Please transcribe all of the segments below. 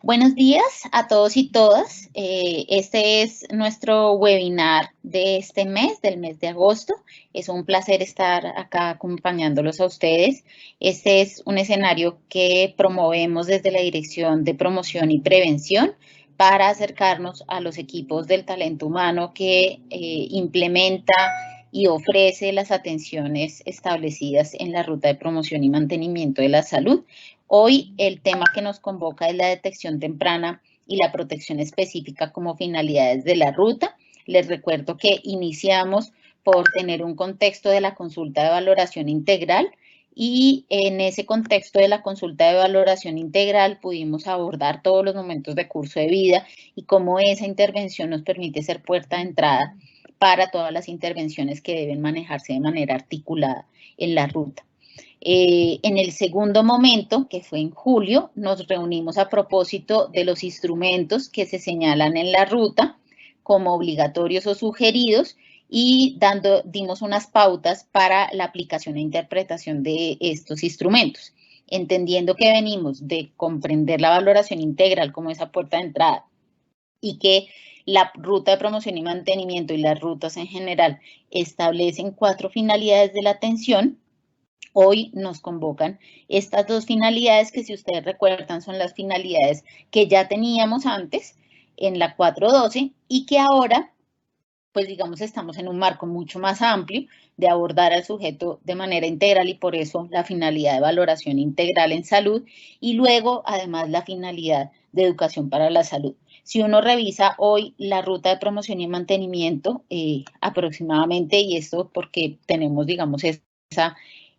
Buenos días a todos y todas. Este es nuestro webinar de este mes, del mes de agosto. Es un placer estar acá acompañándolos a ustedes. Este es un escenario que promovemos desde la Dirección de Promoción y Prevención para acercarnos a los equipos del talento humano que implementa y ofrece las atenciones establecidas en la ruta de promoción y mantenimiento de la salud. Hoy el tema que nos convoca es la detección temprana y la protección específica como finalidades de la ruta. Les recuerdo que iniciamos por tener un contexto de la consulta de valoración integral y en ese contexto de la consulta de valoración integral pudimos abordar todos los momentos de curso de vida y cómo esa intervención nos permite ser puerta de entrada para todas las intervenciones que deben manejarse de manera articulada en la ruta. En el segundo momento, que fue en julio, nos reunimos a propósito de los instrumentos que se señalan en la ruta como obligatorios o sugeridos y dimos unas pautas para la aplicación e interpretación de estos instrumentos, entendiendo que venimos de comprender la valoración integral como esa puerta de entrada y que la ruta de promoción y mantenimiento y las rutas en general establecen 4 finalidades de la atención. Hoy nos convocan estas 2 finalidades que, si ustedes recuerdan, son las finalidades que ya teníamos antes en la 412 y que ahora, pues digamos, estamos en un marco mucho más amplio de abordar al sujeto de manera integral y por eso la finalidad de valoración integral en salud y luego, además, la finalidad de educación para la salud. Si uno revisa hoy la ruta de promoción y mantenimiento, aproximadamente, y esto porque tenemos, digamos,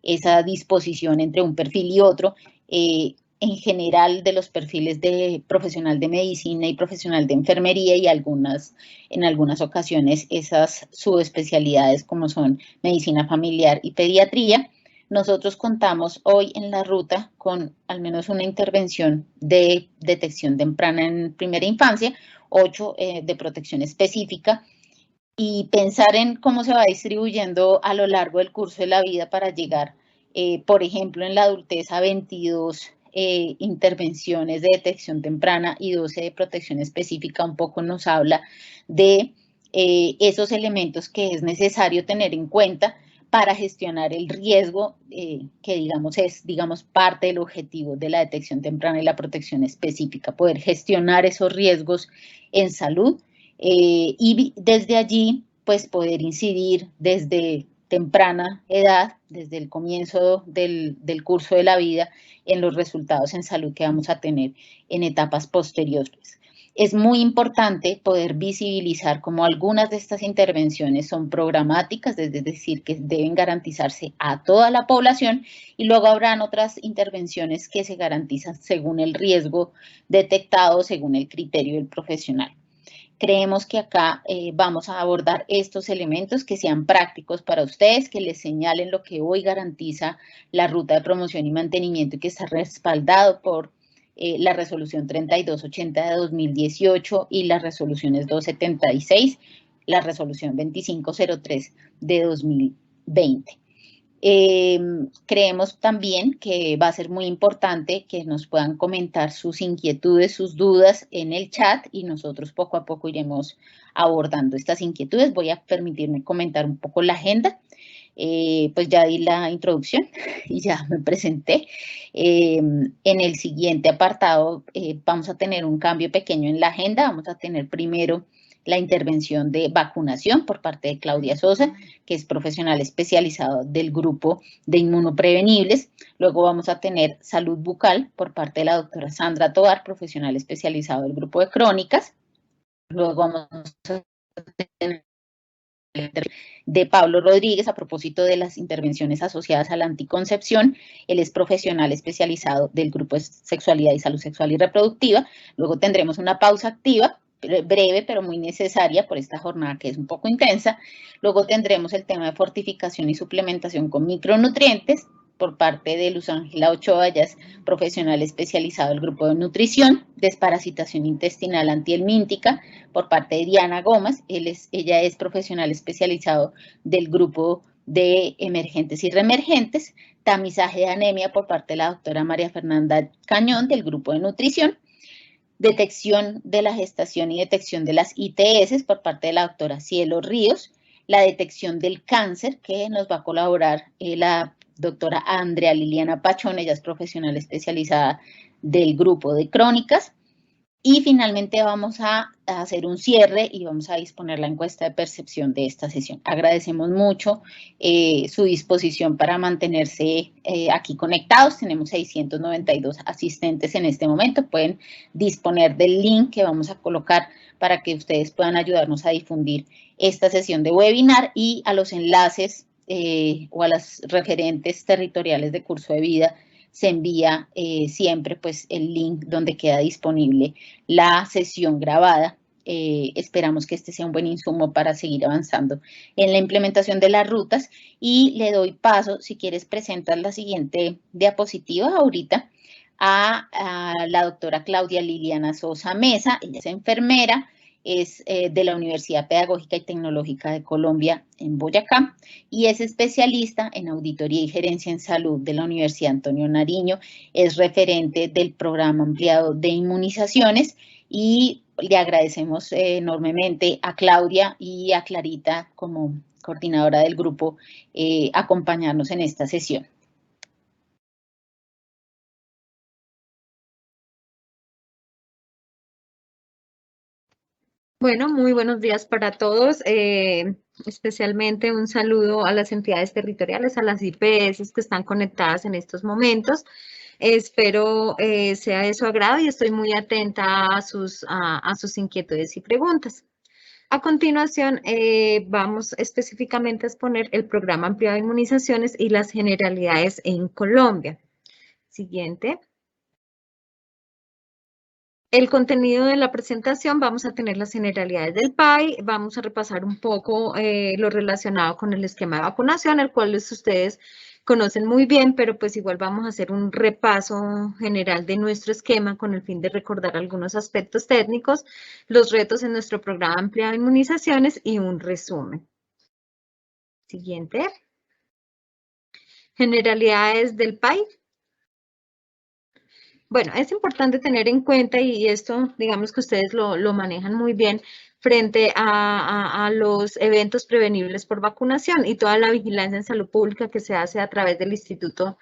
esa disposición entre un perfil y otro, en general de los perfiles de profesional de medicina y profesional de enfermería y en algunas ocasiones esas subespecialidades como son medicina familiar y pediatría. Nosotros contamos hoy en la ruta con al menos una intervención de detección temprana en primera infancia, 8 de protección específica, y pensar en cómo se va distribuyendo a lo largo del curso de la vida para llegar, por ejemplo, en la adultez a 22 intervenciones de detección temprana y 12 de protección específica. Un poco nos habla de esos elementos que es necesario tener en cuenta para gestionar el riesgo, que es parte del objetivo de la detección temprana y la protección específica, poder gestionar esos riesgos en salud. Y desde allí, pues poder incidir desde temprana edad, desde el comienzo del curso de la vida, en los resultados en salud que vamos a tener en etapas posteriores. Es muy importante poder visibilizar cómo algunas de estas intervenciones son programáticas, es decir, que deben garantizarse a toda la población, y luego habrán otras intervenciones que se garantizan según el riesgo detectado, según el criterio del profesional. Creemos que acá vamos a abordar estos elementos que sean prácticos para ustedes, que les señalen lo que hoy garantiza la ruta de promoción y mantenimiento y que está respaldado por la resolución 3280 de 2018 y las resoluciones 276, la resolución 2503 de 2020. Creemos también que va a ser muy importante que nos puedan comentar sus inquietudes, sus dudas en el chat y nosotros poco a poco iremos abordando estas inquietudes. Voy a permitirme comentar un poco la agenda. Pues ya di la introducción y ya me presenté. En el siguiente apartado vamos a tener un cambio pequeño en la agenda. Vamos a tener primero la intervención de vacunación por parte de Claudia Sosa, que es profesional especializado del grupo de inmunoprevenibles. Luego vamos a tener salud bucal por parte de la doctora Sandra Tovar, profesional especializado del grupo de crónicas. Luego vamos a tener de Pablo Rodríguez a propósito de las intervenciones asociadas a la anticoncepción. Él es profesional especializado del grupo de sexualidad y salud sexual y reproductiva. Luego tendremos una pausa activa, breve pero muy necesaria por esta jornada que es un poco intensa. Luego tendremos el tema de fortificación y suplementación con micronutrientes por parte de Luz Ángela Ochoa, ella es profesional especializado del grupo de nutrición, desparasitación intestinal antihelmíntica por parte de Diana Gómez, ella es profesional especializado del grupo de emergentes y reemergentes, tamizaje de anemia por parte de la doctora María Fernanda Cañón del grupo de nutrición. detección de la gestación y detección de las ITS por parte de la doctora Cielo Ríos, la detección del cáncer, que nos va a colaborar la doctora Andrea Liliana Pachón, ella es profesional especializada del grupo de crónicas. Y finalmente vamos a hacer un cierre y vamos a disponer la encuesta de percepción de esta sesión. Agradecemos mucho su disposición para mantenerse aquí conectados. Tenemos 692 asistentes en este momento. Pueden disponer del link que vamos a colocar para que ustedes puedan ayudarnos a difundir esta sesión de webinar y a los enlaces o a las referentes territoriales de curso de vida se envía siempre pues el link donde queda disponible la sesión grabada. Esperamos que este sea un buen insumo para seguir avanzando en la implementación de las rutas y le doy paso, si quieres presentar la siguiente diapositiva ahorita, a la doctora Claudia Liliana Sosa Mesa. Ella es enfermera, es de la Universidad Pedagógica y Tecnológica de Colombia en Boyacá y es especialista en auditoría y gerencia en salud de la Universidad Antonio Nariño, es referente del programa ampliado de inmunizaciones y le agradecemos enormemente a Claudia y a Clarita como coordinadora del grupo acompañarnos en esta sesión. Bueno, muy buenos días para todos, especialmente un saludo a las entidades territoriales, a las IPS que están conectadas en estos momentos. Espero sea de su agrado y estoy muy atenta a sus inquietudes y preguntas. A continuación, vamos específicamente a exponer el programa ampliado de inmunizaciones y las generalidades en Colombia. Siguiente. El contenido de la presentación, vamos a tener las generalidades del PAI, vamos a repasar un poco lo relacionado con el esquema de vacunación, el cual ustedes conocen muy bien, pero pues igual vamos a hacer un repaso general de nuestro esquema con el fin de recordar algunos aspectos técnicos, los retos en nuestro programa ampliado de inmunizaciones y un resumen. Siguiente. Generalidades del PAI. Bueno, es importante tener en cuenta, y esto digamos que ustedes lo manejan muy bien, frente a los eventos prevenibles por vacunación y toda la vigilancia en salud pública que se hace a través del Instituto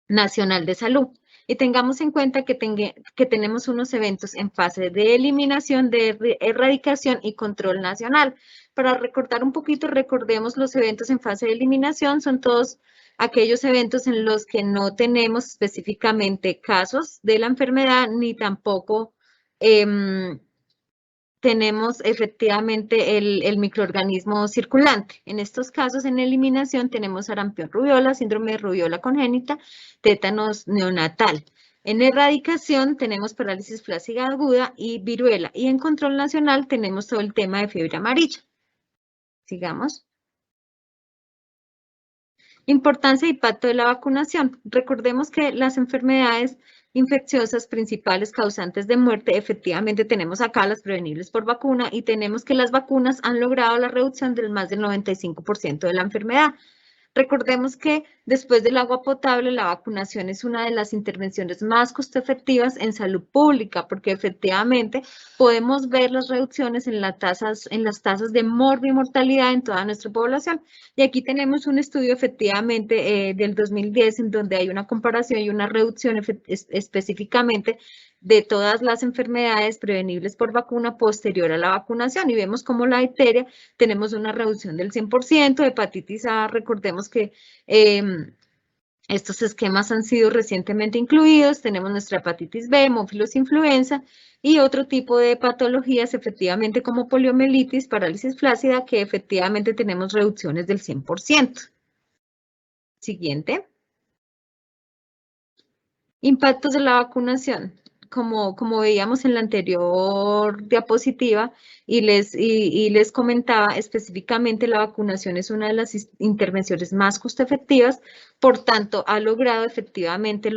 Nacional de Salud. Y tengamos en cuenta que tenemos unos eventos en fase de eliminación, de erradicación y control nacional. Para recordar un poquito, recordemos los eventos en fase de eliminación, son todos aquellos eventos en los que no tenemos específicamente casos de la enfermedad, ni tampoco tenemos efectivamente el microorganismo circulante. En estos casos, en eliminación, tenemos sarampión rubiola, síndrome de rubiola congénita, tétanos neonatal. En erradicación tenemos parálisis flácida aguda y viruela. Y en control nacional tenemos todo el tema de fiebre amarilla. Sigamos. Importancia y impacto de la vacunación. Recordemos que las enfermedades infecciosas principales causantes de muerte, efectivamente tenemos acá las prevenibles por vacuna y tenemos que las vacunas han logrado la reducción del más del 95% de la enfermedad. Recordemos que después del agua potable, la vacunación es una de las intervenciones más costo efectivas en salud pública, porque efectivamente podemos ver las reducciones en las tasas de morbimortalidad en toda nuestra población. Y aquí tenemos un estudio efectivamente del 2010 en donde hay una comparación y una reducción específicamente de todas las enfermedades prevenibles por vacuna posterior a la vacunación y vemos como la difteria tenemos una reducción del 100%, hepatitis A, recordemos que estos esquemas han sido recientemente incluidos, tenemos nuestra hepatitis B, hemófilos influenza y otro tipo de patologías efectivamente como poliomielitis, parálisis flácida, que efectivamente tenemos reducciones del 100%. Siguiente. Impactos de la vacunación. Como veíamos en la anterior diapositiva y les comentaba, específicamente la vacunación es una de las intervenciones más costo efectivas, por tanto, ha logrado efectivamente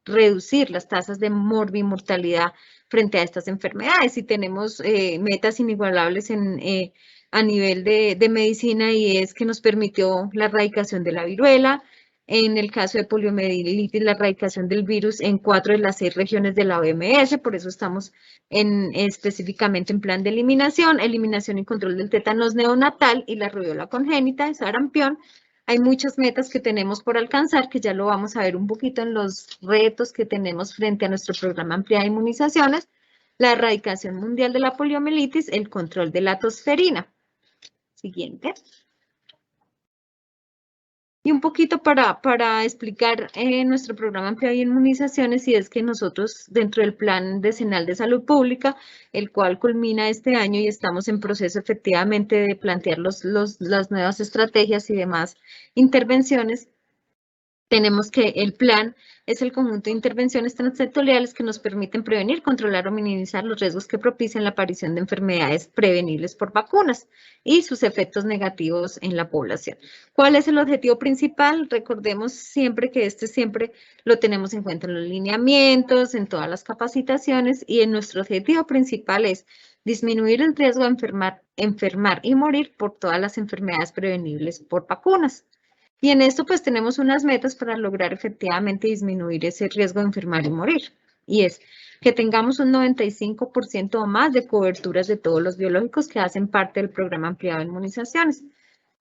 reducir las tasas de morbimortalidad frente a estas enfermedades y tenemos metas inigualables a nivel de medicina y es que nos permitió la erradicación de la viruela, En el caso de poliomielitis, la erradicación del virus en 4 de las 6 regiones de la OMS, por eso estamos específicamente en plan de eliminación y control del tétanos neonatal y la rubiola congénita, sarampión. Hay muchas metas que tenemos por alcanzar, que ya lo vamos a ver un poquito en los retos que tenemos frente a nuestro programa ampliado de inmunizaciones, la erradicación mundial de la poliomielitis, el control de la tosferina. Siguiente. Y un poquito para explicar nuestro programa ampliado de inmunizaciones, y es que nosotros dentro del Plan Decenal de Salud Pública, el cual culmina este año y estamos en proceso efectivamente de plantear las nuevas estrategias y demás intervenciones, tenemos que el plan es el conjunto de intervenciones transsectoriales que nos permiten prevenir, controlar o minimizar los riesgos que propician la aparición de enfermedades prevenibles por vacunas y sus efectos negativos en la población. ¿Cuál es el objetivo principal? Recordemos siempre que siempre lo tenemos en cuenta en los lineamientos, en todas las capacitaciones, y nuestro objetivo principal es disminuir el riesgo de enfermar y morir por todas las enfermedades prevenibles por vacunas. Y en esto pues tenemos unas metas para lograr efectivamente disminuir ese riesgo de enfermar y morir. Y es que tengamos un 95% o más de coberturas de todos los biológicos que hacen parte del programa ampliado de inmunizaciones.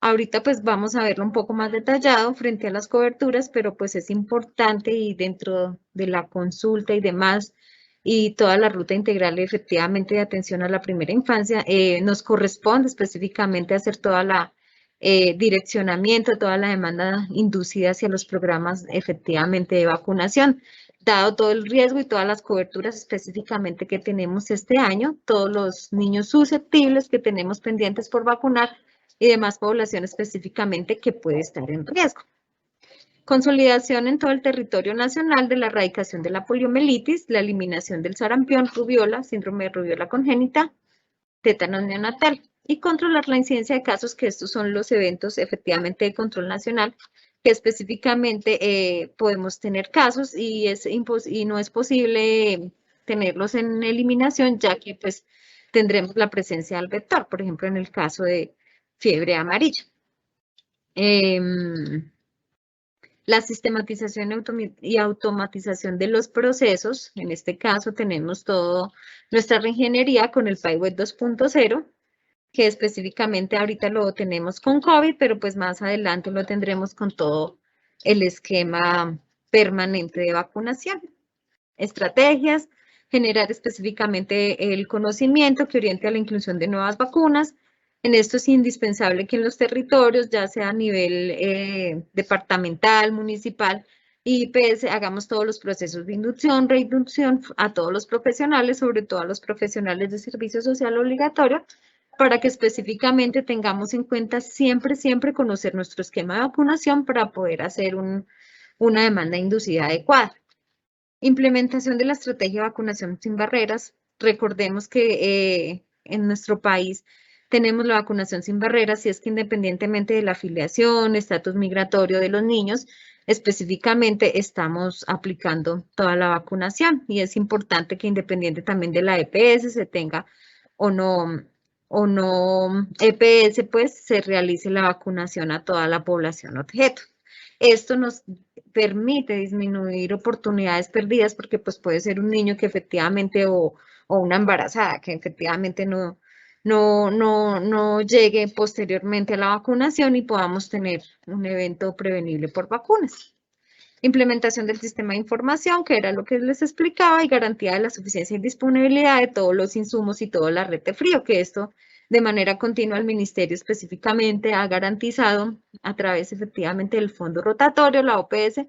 Ahorita pues vamos a verlo un poco más detallado frente a las coberturas, pero pues es importante, y dentro de la consulta y demás, y toda la ruta integral efectivamente de atención a la primera infancia, nos corresponde específicamente hacer toda la direccionamiento, toda la demanda inducida hacia los programas efectivamente de vacunación, dado todo el riesgo y todas las coberturas específicamente que tenemos este año, todos los niños susceptibles que tenemos pendientes por vacunar y demás población específicamente que puede estar en riesgo. Consolidación en todo el territorio nacional de la erradicación de la poliomielitis, la eliminación del sarampión, rubiola, síndrome de rubiola congénita, tétanos neonatal, y controlar la incidencia de casos, que estos son los eventos efectivamente de control nacional, que específicamente podemos tener casos y no es posible tenerlos en eliminación, ya que pues tendremos la presencia del vector, por ejemplo, en el caso de fiebre amarilla. La sistematización y automatización de los procesos, en este caso tenemos todo nuestra reingeniería con el PyWeb 2.0, que específicamente ahorita lo tenemos con COVID, pero pues más adelante lo tendremos con todo el esquema permanente de vacunación. Estrategias, generar específicamente el conocimiento que oriente a la inclusión de nuevas vacunas. En esto es indispensable que en los territorios, ya sea a nivel departamental, municipal, IPS, hagamos todos los procesos de inducción, reinducción a todos los profesionales, sobre todo a los profesionales de servicio social obligatorio, para que específicamente tengamos en cuenta siempre conocer nuestro esquema de vacunación para poder hacer una demanda inducida adecuada. Implementación de la estrategia de vacunación sin barreras. Recordemos que en nuestro país tenemos la vacunación sin barreras, y es que independientemente de la afiliación, estatus migratorio de los niños, específicamente estamos aplicando toda la vacunación, y es importante que independiente también de la EPS se tenga o no EPS, pues se realice la vacunación a toda la población objeto. Esto nos permite disminuir oportunidades perdidas, porque pues puede ser un niño que efectivamente o una embarazada que efectivamente no llegue posteriormente a la vacunación y podamos tener un evento prevenible por vacunas. Implementación del sistema de información, que era lo que les explicaba, y garantía de la suficiencia y disponibilidad de todos los insumos y toda la red de frío, que esto de manera continua el Ministerio específicamente ha garantizado a través efectivamente del fondo rotatorio, la OPS,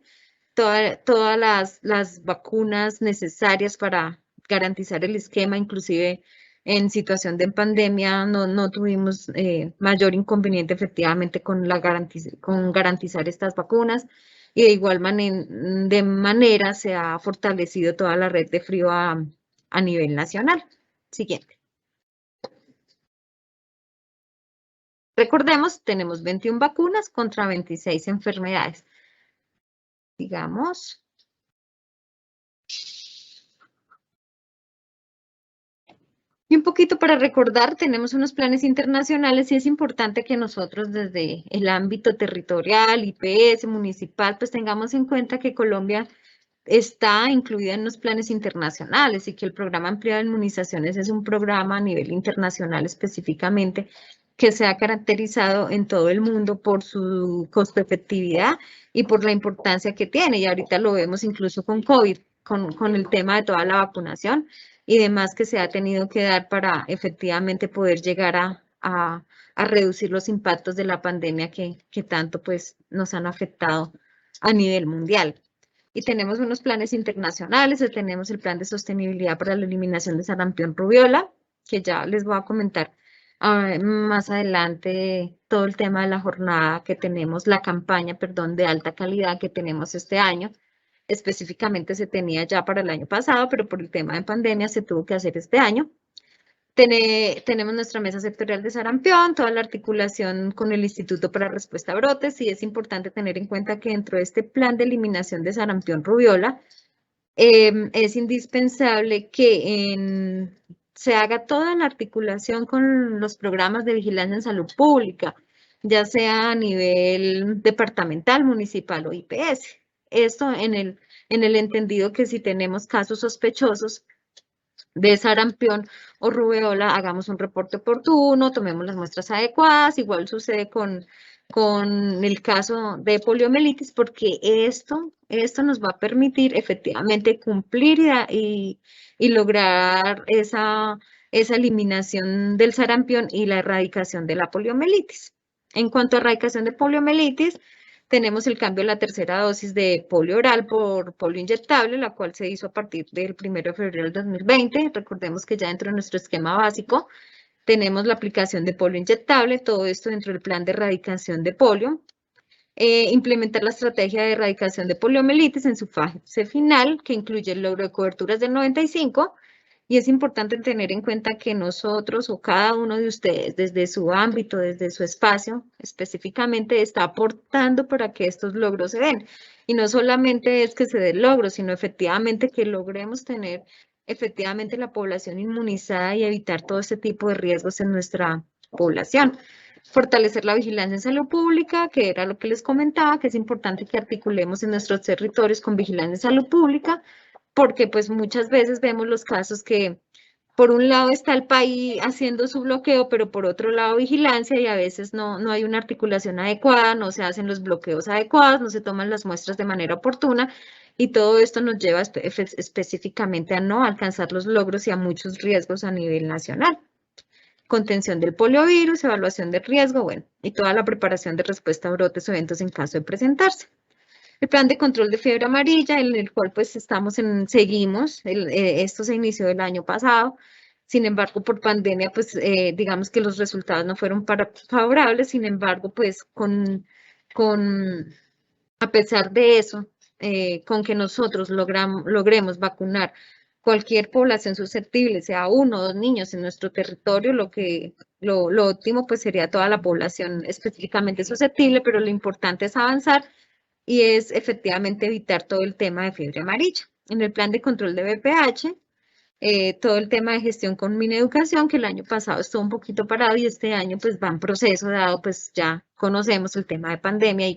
todas las vacunas necesarias para garantizar el esquema, inclusive en situación de pandemia no tuvimos mayor inconveniente efectivamente con garantizar estas vacunas, y de igual manera se ha fortalecido toda la red de frío a nivel nacional. Siguiente. Recordemos, tenemos 21 vacunas contra 26 enfermedades. Digamos. Y un poquito para recordar, tenemos unos planes internacionales y es importante que nosotros desde el ámbito territorial, IPS, municipal, pues tengamos en cuenta que Colombia está incluida en los planes internacionales y que el programa ampliado de inmunizaciones es un programa a nivel internacional específicamente que se ha caracterizado en todo el mundo por su costo efectividad y por la importancia que tiene. Y ahorita lo vemos incluso con COVID, con el tema de toda la vacunación y demás que se ha tenido que dar para efectivamente poder llegar a reducir los impactos de la pandemia que tanto pues nos han afectado a nivel mundial. Y tenemos unos planes internacionales, tenemos el plan de sostenibilidad para la eliminación de sarampión rubiola, que ya les voy a comentar más adelante todo el tema de la jornada que tenemos, la campaña, perdón, de alta calidad que tenemos este año. Específicamente se tenía ya para el año pasado, pero por el tema de pandemia se tuvo que hacer este año. Tenemos nuestra mesa sectorial de sarampión, toda la articulación con el Instituto para Respuesta a Brotes, y es importante tener en cuenta que dentro de este plan de eliminación de sarampión rubiola, es indispensable que se haga toda la articulación con los programas de vigilancia en salud pública, ya sea a nivel departamental, municipal o IPS. Esto en el entendido que si tenemos casos sospechosos de sarampión o rubeola, hagamos un reporte oportuno, tomemos las muestras adecuadas, igual sucede con el caso de poliomielitis, porque esto nos va a permitir efectivamente cumplir y lograr esa eliminación del sarampión y la erradicación de la poliomielitis. En cuanto a erradicación de poliomielitis, tenemos el cambio de la tercera dosis de polio oral por polio inyectable, la cual se hizo a partir del 1 de febrero del 2020. Recordemos que ya dentro de nuestro esquema básico tenemos la aplicación de polio inyectable, todo esto dentro del plan de erradicación de polio. Implementar la estrategia de erradicación de poliomielitis en su fase final, que incluye el logro de coberturas del 95%. Y es importante tener en cuenta que nosotros o cada uno de ustedes, desde su ámbito, desde su espacio, específicamente está aportando para que estos logros se den. Y no solamente es que se den logros, sino efectivamente que logremos tener efectivamente la población inmunizada y evitar todo este tipo de riesgos en nuestra población. Fortalecer la vigilancia en salud pública, que era lo que les comentaba, que es importante que articulemos en nuestros territorios con vigilancia en salud pública, porque pues muchas veces vemos los casos que por un lado está el país haciendo su bloqueo, pero por otro lado vigilancia y a veces no hay una articulación adecuada, no se hacen los bloqueos adecuados, no se toman las muestras de manera oportuna y todo esto nos lleva específicamente a no alcanzar los logros y a muchos riesgos a nivel nacional. Contención del poliovirus, evaluación de riesgo, bueno, y toda la preparación de respuesta a brotes o eventos en caso de presentarse. El plan de control de fiebre amarilla, en el cual pues seguimos, esto se inició el año pasado, sin embargo por pandemia pues digamos que los resultados no fueron favorables, sin embargo pues a pesar de eso, con que nosotros logremos vacunar cualquier población susceptible, sea 1 o 2 niños en nuestro territorio, lo óptimo pues sería toda la población específicamente susceptible, pero lo importante es avanzar y es efectivamente evitar todo el tema de fiebre amarilla. En el plan de control de VPH, todo el tema de gestión con Mineducación, que el año pasado estuvo un poquito parado y este año pues va en proceso, dado pues ya conocemos el tema de pandemia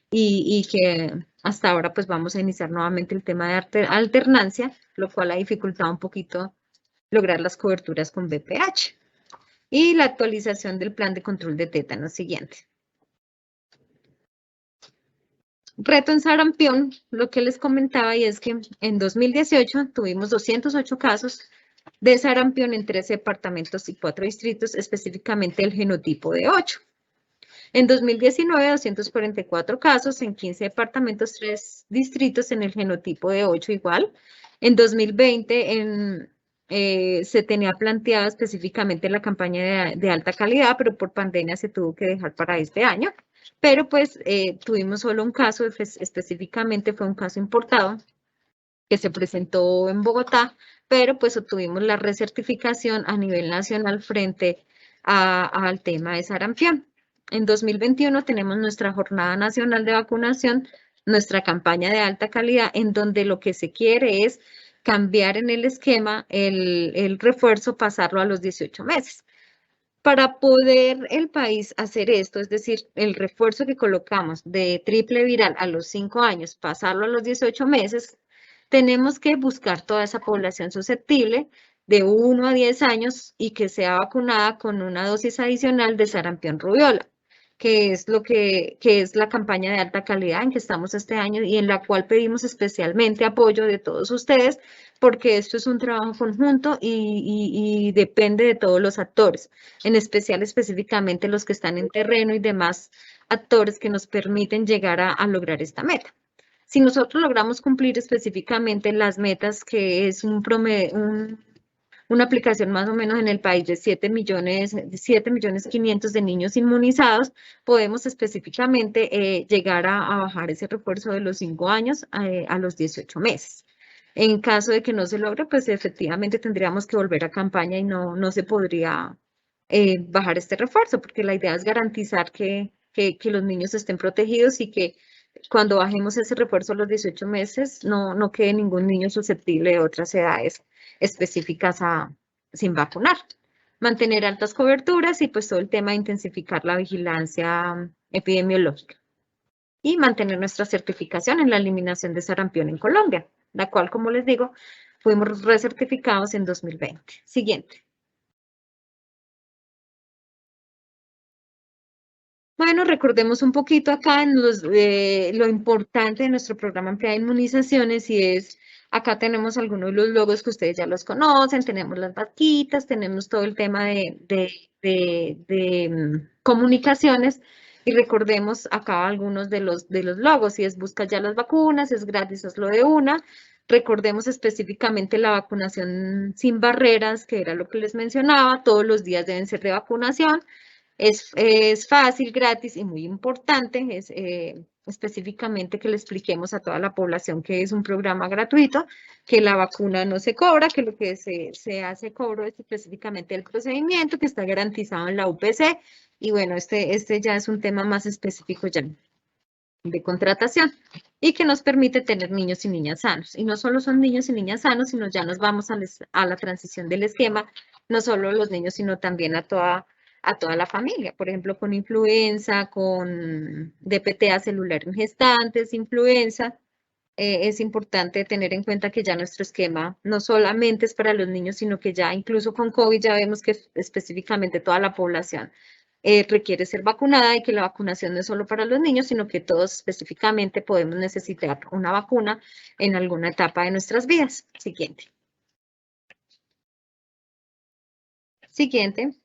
y que hasta ahora pues vamos a iniciar nuevamente el tema de alternancia, lo cual ha dificultado un poquito lograr las coberturas con VPH. Y la actualización del plan de control de tétanos siguiente. Reto en sarampión, lo que les comentaba y es que en 2018 tuvimos 208 casos de sarampión en 13 departamentos y 4 distritos, específicamente el genotipo de 8. En 2019, 244 casos en 15 departamentos, 3 distritos en el genotipo de 8 igual. En 2020 se tenía planteada específicamente la campaña de alta calidad, pero por pandemia se tuvo que dejar para este año. Pero pues tuvimos solo un caso, específicamente fue un caso importado que se presentó en Bogotá, pero pues obtuvimos la recertificación a nivel nacional frente al tema de sarampión. En 2021 tenemos nuestra Jornada Nacional de Vacunación, nuestra campaña de alta calidad, en donde lo que se quiere es cambiar en el esquema el refuerzo, pasarlo a los 18 meses. Para poder el país hacer esto, es decir, el refuerzo que colocamos de triple viral a los 5 años, pasarlo a los 18 meses, tenemos que buscar toda esa población susceptible de 1 a 10 años y que sea vacunada con una dosis adicional de sarampión rubiola, que es es la campaña de alta calidad en que estamos este año y en la cual pedimos especialmente apoyo de todos ustedes, porque esto es un trabajo conjunto y depende de todos los actores, en especial específicamente los que están en terreno y demás actores que nos permiten llegar a lograr esta meta. Si nosotros logramos cumplir específicamente las metas, que es una aplicación más o menos en el país de 7.500.000 de niños inmunizados, podemos específicamente llegar a bajar ese refuerzo de los 5 años a los 18 meses. En caso de que no se logre, pues efectivamente tendríamos que volver a campaña y no se podría bajar este refuerzo, porque la idea es garantizar que los niños estén protegidos y que cuando bajemos ese refuerzo a los 18 meses no quede ningún niño susceptible de otras edades específicas sin vacunar. Mantener altas coberturas y pues todo el tema de intensificar la vigilancia epidemiológica. Y mantener nuestra certificación en la eliminación de sarampión en Colombia, la cual, como les digo, fuimos recertificados en 2020. Siguiente. Bueno, recordemos un poquito acá en lo importante de nuestro programa ampliado de inmunizaciones y es, acá tenemos algunos de los logos que ustedes ya los conocen, tenemos las vaquitas, tenemos todo el tema de comunicaciones y recordemos acá algunos de los logos, y es busca ya las vacunas, es gratis, hazlo de una. Recordemos específicamente la vacunación sin barreras, que era lo que les mencionaba, todos los días deben ser de vacunación. Es fácil, gratis y muy importante, es específicamente que le expliquemos a toda la población que es un programa gratuito, que la vacuna no se cobra, que lo que se hace cobro es específicamente el procedimiento que está garantizado en la UPC, y bueno, este ya es un tema más específico ya de contratación y que nos permite tener niños y niñas sanos. Y no solo son niños y niñas sanos, sino ya nos vamos a la transición del esquema, no solo los niños, sino también a toda la familia, por ejemplo, con influenza, con DPTA celular en gestantes, influenza. Es importante tener en cuenta que ya nuestro esquema no solamente es para los niños, sino que ya incluso con COVID ya vemos que específicamente toda la población requiere ser vacunada y que la vacunación no es solo para los niños, sino que todos específicamente podemos necesitar una vacuna en alguna etapa de nuestras vidas. Siguiente. Siguiente.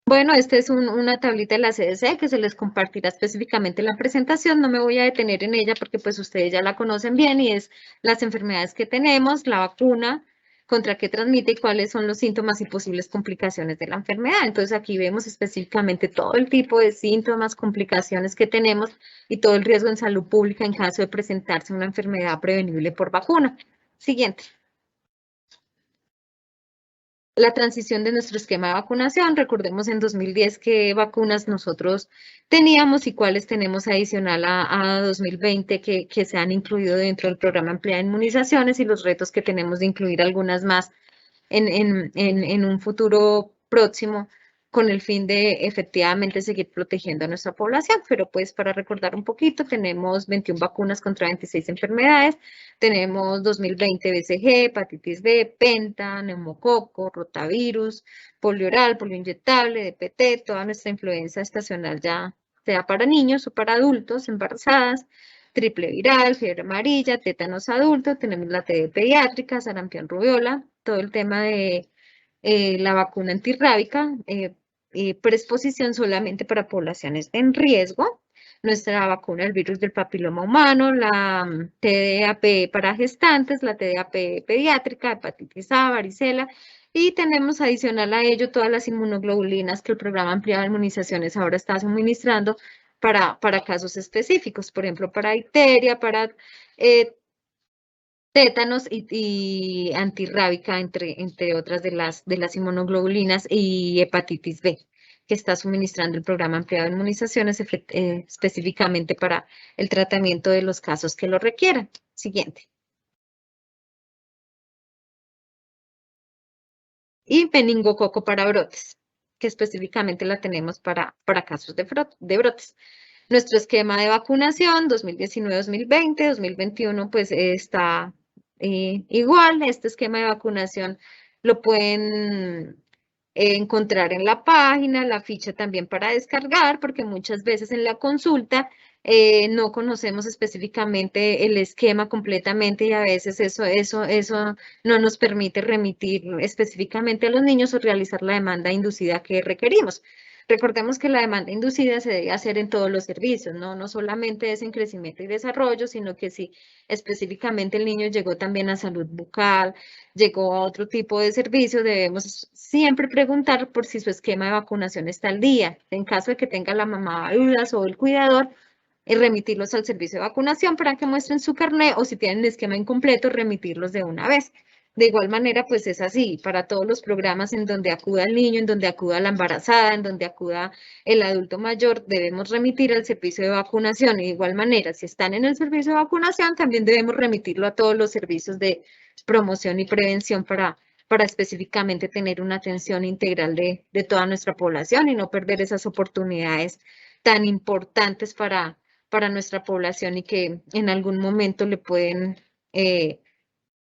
Bueno, esta es una tablita de la CDC que se les compartirá específicamente en la presentación. No me voy a detener en ella porque pues ustedes ya la conocen bien y es las enfermedades que tenemos, la vacuna, contra qué transmite y cuáles son los síntomas y posibles complicaciones de la enfermedad. Entonces aquí vemos específicamente todo el tipo de síntomas, complicaciones que tenemos y todo el riesgo en salud pública en caso de presentarse una enfermedad prevenible por vacuna. Siguiente. La transición de nuestro esquema de vacunación. Recordemos en 2010 qué vacunas nosotros teníamos y cuáles tenemos adicional a 2020 que se han incluido dentro del programa ampliado de inmunizaciones y los retos que tenemos de incluir algunas más en un futuro próximo con el fin de efectivamente seguir protegiendo a nuestra población. Pero pues para recordar un poquito, tenemos 21 vacunas contra 26 enfermedades, tenemos 2020 BCG, hepatitis B, penta, neumococo, rotavirus, polio oral, polio inyectable, DPT, toda nuestra influenza estacional ya sea para niños o para adultos, embarazadas, triple viral, fiebre amarilla, tétanos adulto, tenemos la TB pediátrica, sarampión rubiola, todo el tema de la vacuna antirrábica, preexposición solamente para poblaciones en riesgo, nuestra vacuna del virus del papiloma humano, la TDAP para gestantes, la TDAP pediátrica, hepatitis A, varicela, y tenemos adicional a ello todas las inmunoglobulinas que el programa ampliado de inmunizaciones ahora está suministrando para casos específicos, por ejemplo, para difteria, para tétanos y antirrábica, entre otras de las inmunoglobulinas, y hepatitis B, que está suministrando el programa ampliado de inmunizaciones específicamente para el tratamiento de los casos que lo requieran. Siguiente. y meningococo para brotes, que específicamente la tenemos para casos de brotes. Nuestro esquema de vacunación 2019-2020, 2021 pues está igual. Este esquema de vacunación lo pueden encontrar en la página, la ficha también para descargar, porque muchas veces en la consulta no conocemos específicamente el esquema completamente y a veces eso no nos permite remitir específicamente a los niños o realizar la demanda inducida que requerimos. Recordemos que la demanda inducida se debe hacer en todos los servicios, ¿no? No solamente es en crecimiento y desarrollo, sino que si específicamente el niño llegó también a salud bucal, llegó a otro tipo de servicio, debemos siempre preguntar por si su esquema de vacunación está al día. En caso de que tenga la mamá dudas o el cuidador, remitirlos al servicio de vacunación para que muestren su carnet o si tienen esquema incompleto, remitirlos de una vez. De igual manera, pues es así para todos los programas en donde acuda el niño, en donde acuda la embarazada, en donde acuda el adulto mayor, debemos remitir al servicio de vacunación. Y de igual manera, si están en el servicio de vacunación, también debemos remitirlo a todos los servicios de promoción y prevención para específicamente tener una atención integral de toda nuestra población y no perder esas oportunidades tan importantes para nuestra población y que en algún momento le pueden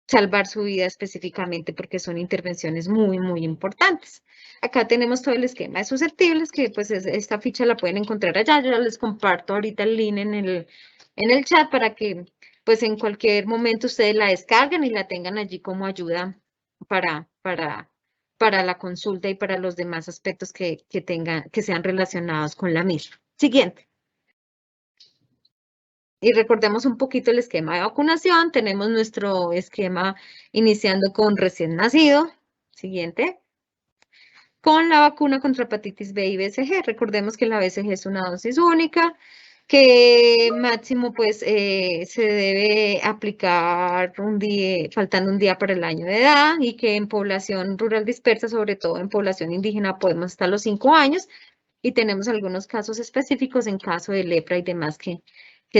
salvar su vida específicamente porque son intervenciones muy, muy importantes. Acá tenemos todo el esquema de susceptibles, que pues esta ficha la pueden encontrar allá. Yo les comparto ahorita el link en el chat para que pues en cualquier momento ustedes la descarguen y la tengan allí como ayuda para, para, para la consulta y para los demás aspectos que sean relacionados con la misma. Siguiente. Y recordemos un poquito el esquema de vacunación. Tenemos nuestro esquema iniciando con recién nacido. Siguiente. Con la vacuna contra hepatitis B y BCG. Recordemos que la BCG es una dosis única, que máximo pues se debe aplicar faltando un día para el año de edad y que en población rural dispersa, sobre todo en población indígena, podemos hasta los 5 años y tenemos algunos casos específicos en caso de lepra y demás que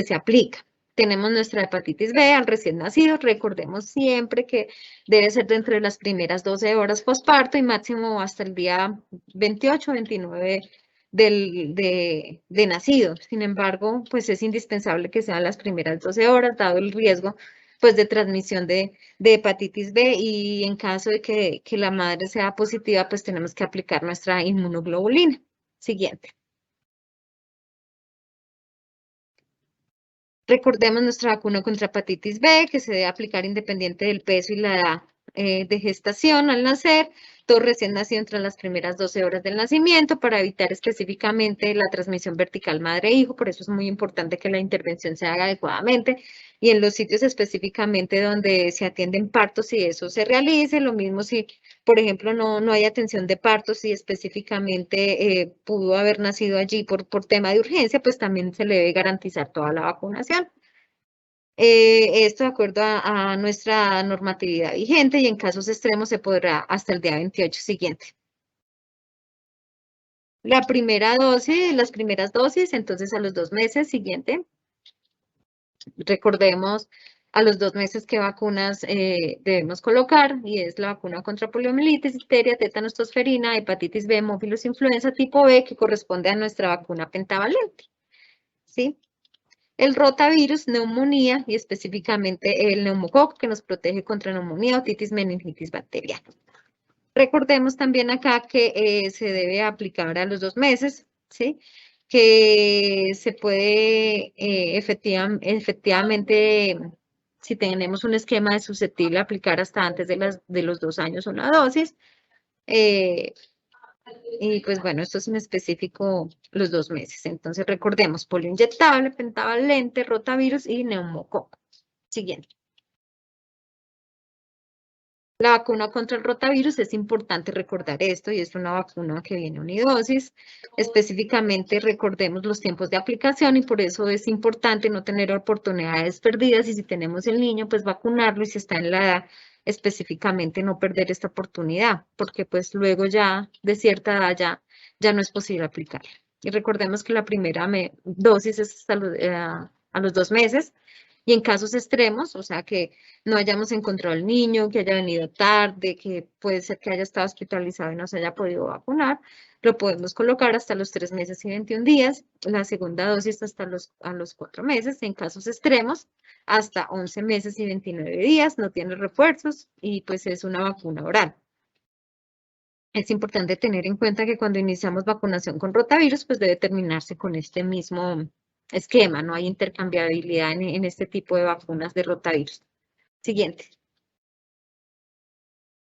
se aplica. Tenemos nuestra hepatitis B al recién nacido. Recordemos siempre que debe ser dentro de las primeras 12 horas posparto y máximo hasta el día 28 29 de nacido. Sin embargo, pues es indispensable que sean las primeras 12 horas, dado el riesgo pues de transmisión de hepatitis B y en caso de que la madre sea positiva, pues tenemos que aplicar nuestra inmunoglobulina. Siguiente. Recordemos nuestra vacuna contra hepatitis B, que se debe aplicar independiente del peso y la edad de gestación al nacer, todo recién nacido entre las primeras 12 horas del nacimiento para evitar específicamente la transmisión vertical madre-hijo. Por eso es muy importante que la intervención se haga adecuadamente y en los sitios específicamente donde se atienden partos, si eso se realice. Lo mismo si, por ejemplo, no hay atención de partos y específicamente pudo haber nacido allí por tema de urgencia, pues también se le debe garantizar toda la vacunación. Esto de acuerdo a nuestra normatividad vigente y en casos extremos se podrá hasta el día 28 siguiente. La primera dosis, las primeras dosis, entonces a los 2 meses siguiente. Recordemos a los 2 meses qué vacunas debemos colocar y es la vacuna contra poliomielitis, difteria, tétanos, tosferina, hepatitis B, hemófilos, influenza tipo B que corresponde a nuestra vacuna pentavalente. ¿Sí? El rotavirus, neumonía y específicamente el neumococo que nos protege contra neumonía, otitis, meningitis bacteriana. Recordemos también acá que se debe aplicar a los 2 meses, ¿sí? Que se puede efectivamente, si tenemos un esquema de susceptible, aplicar hasta antes de los 2 años una dosis. Y pues bueno, esto es en específico los 2 meses. Entonces recordemos, polio inyectable, pentavalente, rotavirus y neumococo. Siguiente. La vacuna contra el rotavirus es importante recordar esto y es una vacuna que viene unidosis. Específicamente recordemos los tiempos de aplicación y por eso es importante no tener oportunidades perdidas y si tenemos el niño, pues vacunarlo y si está en la edad específicamente no perder esta oportunidad, porque pues luego ya de cierta edad ya no es posible aplicar. Y recordemos que la primera dosis es a los 2 meses Y en casos extremos, o sea, que no hayamos encontrado al niño, que haya venido tarde, que puede ser que haya estado hospitalizado y no se haya podido vacunar, lo podemos colocar hasta los 3 meses y 21 días, la segunda dosis hasta a los 4 meses, en casos extremos, hasta 11 meses y 29 días, no tiene refuerzos y pues es una vacuna oral. Es importante tener en cuenta que cuando iniciamos vacunación con rotavirus, pues debe terminarse con este mismo esquema, no hay intercambiabilidad en este tipo de vacunas de rotavirus. Siguiente.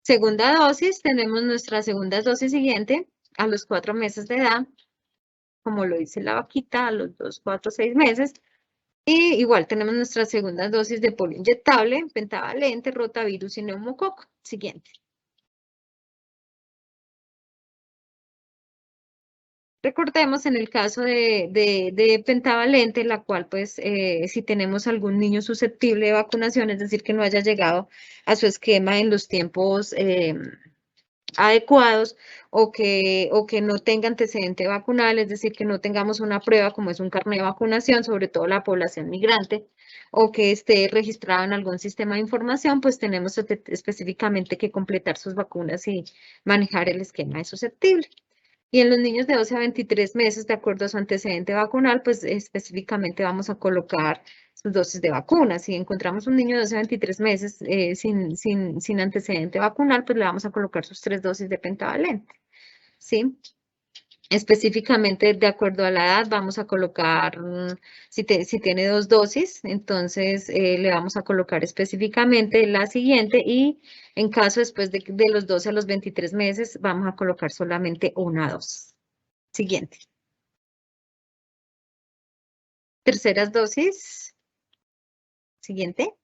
Segunda dosis, tenemos nuestra segunda dosis siguiente a los 4 meses de edad, como lo dice la vaquita, a los 2, 4, 6 meses. Y igual tenemos nuestra segunda dosis de polio inyectable, pentavalente, rotavirus y neumococo. Siguiente. Recordemos en el caso de pentavalente, la cual pues si tenemos algún niño susceptible de vacunación, es decir, que no haya llegado a su esquema en los tiempos adecuados o que no tenga antecedente vacunal, es decir, que no tengamos una prueba como es un carnet de vacunación, sobre todo la población migrante, o que esté registrado en algún sistema de información, pues tenemos específicamente que completar sus vacunas y manejar el esquema de susceptible. Y en los niños de 12 a 23 meses, de acuerdo a su antecedente vacunal, pues específicamente vamos a colocar sus dosis de vacuna. Si encontramos un niño de 12 a 23 meses sin antecedente vacunal, pues le vamos a colocar sus 3 dosis de pentavalente. ¿Sí? Específicamente, de acuerdo a la edad, vamos a colocar, si tiene 2 dosis, entonces le vamos a colocar específicamente la siguiente y en caso después de los 12 a los 23 meses, vamos a colocar solamente una dosis. Siguiente. Terceras dosis. Siguiente.